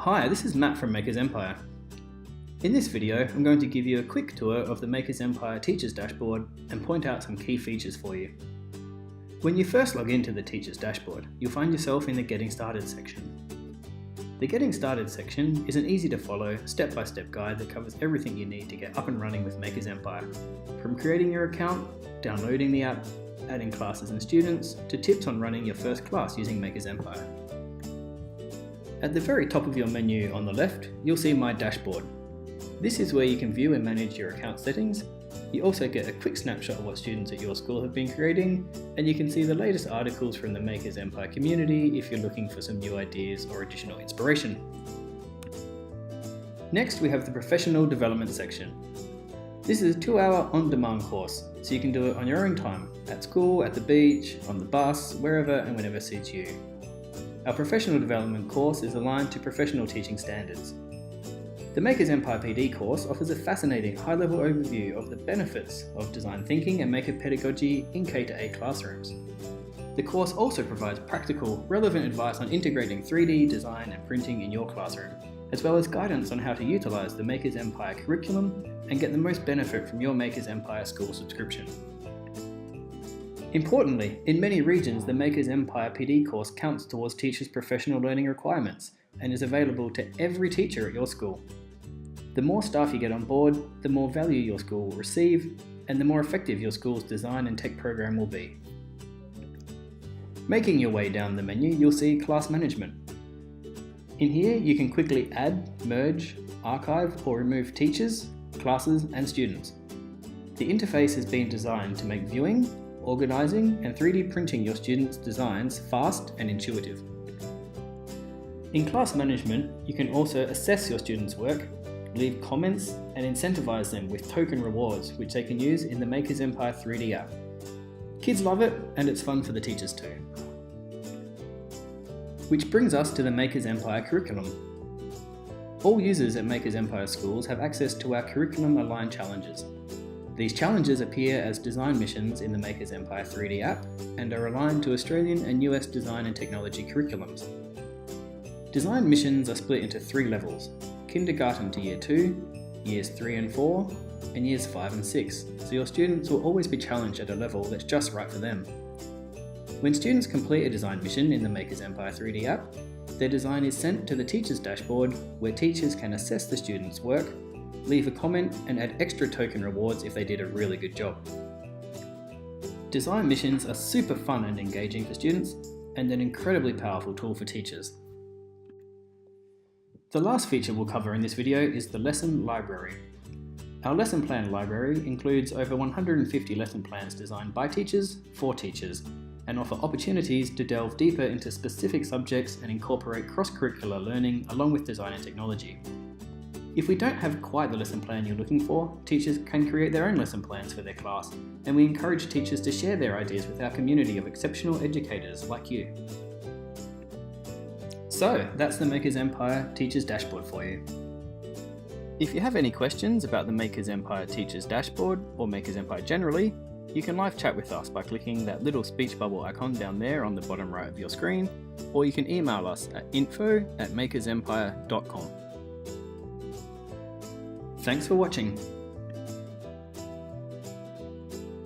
Hi, this is Matt from Makers Empire. In this video, I'm going to give you a quick tour of the Makers Empire Teachers Dashboard and point out some key features for you. When you first log into the Teachers Dashboard, you'll find yourself in the Getting Started section. The Getting Started section is an easy to follow, step-by-step guide that covers everything you need to get up and running with Makers Empire, from creating your account, downloading the app, adding classes and students, to tips on running your first class using Makers Empire. At the very top of your menu on the left, you'll see My Dashboard. This is where you can view and manage your account settings. You also get a quick snapshot of what students at your school have been creating, and you can see the latest articles from the Makers Empire community if you're looking for some new ideas or additional inspiration. Next, we have the Professional Development section. This is a 2-hour on-demand course, so you can do it on your own time, at school, at the beach, on the bus, wherever and whenever suits you. Our professional development course is aligned to professional teaching standards. The Makers Empire PD course offers a fascinating high-level overview of the benefits of design thinking and maker pedagogy in K-8 classrooms. The course also provides practical, relevant advice on integrating 3D design and printing in your classroom, as well as guidance on how to utilise the Makers Empire curriculum and get the most benefit from your Makers Empire school subscription. Importantly, in many regions, the Makers Empire PD course counts towards teachers' professional learning requirements and is available to every teacher at your school. The more staff you get on board, the more value your school will receive, and the more effective your school's design and tech program will be. Making your way down the menu, you'll see Class Management. In here, you can quickly add, merge, archive, or remove teachers, classes, and students. The interface has been designed to make viewing, organising and 3D printing your students' designs fast and intuitive. In Class Management, you can also assess your students' work, leave comments and incentivise them with token rewards which they can use in the Makers Empire 3D app. Kids love it and it's fun for the teachers too. Which brings us to the Makers Empire curriculum. All users at Makers Empire schools have access to our curriculum aligned challenges. These challenges appear as design missions in the Makers Empire 3D app and are aligned to Australian and US design and technology curriculums. Design missions are split into 3 levels: kindergarten to year 2, years 3 and 4, and years 5 and 6, so your students will always be challenged at a level that's just right for them. When students complete a design mission in the Makers Empire 3D app, their design is sent to the Teachers Dashboard where teachers can assess the students' work, leave a comment and add extra token rewards if they did a really good job. Design missions are super fun and engaging for students and an incredibly powerful tool for teachers. The last feature we'll cover in this video is the Lesson Library. Our lesson plan library includes over 150 lesson plans designed by teachers for teachers and offer opportunities to delve deeper into specific subjects and incorporate cross-curricular learning along with design and technology. If we don't have quite the lesson plan you're looking for, teachers can create their own lesson plans for their class, and we encourage teachers to share their ideas with our community of exceptional educators like you. So, that's the Makers Empire Teachers Dashboard for you. If you have any questions about the Makers Empire Teachers Dashboard, or Makers Empire generally, you can live chat with us by clicking that little speech bubble icon down there on the bottom right of your screen, or you can email us at info@makersempire.com. Thanks for watching.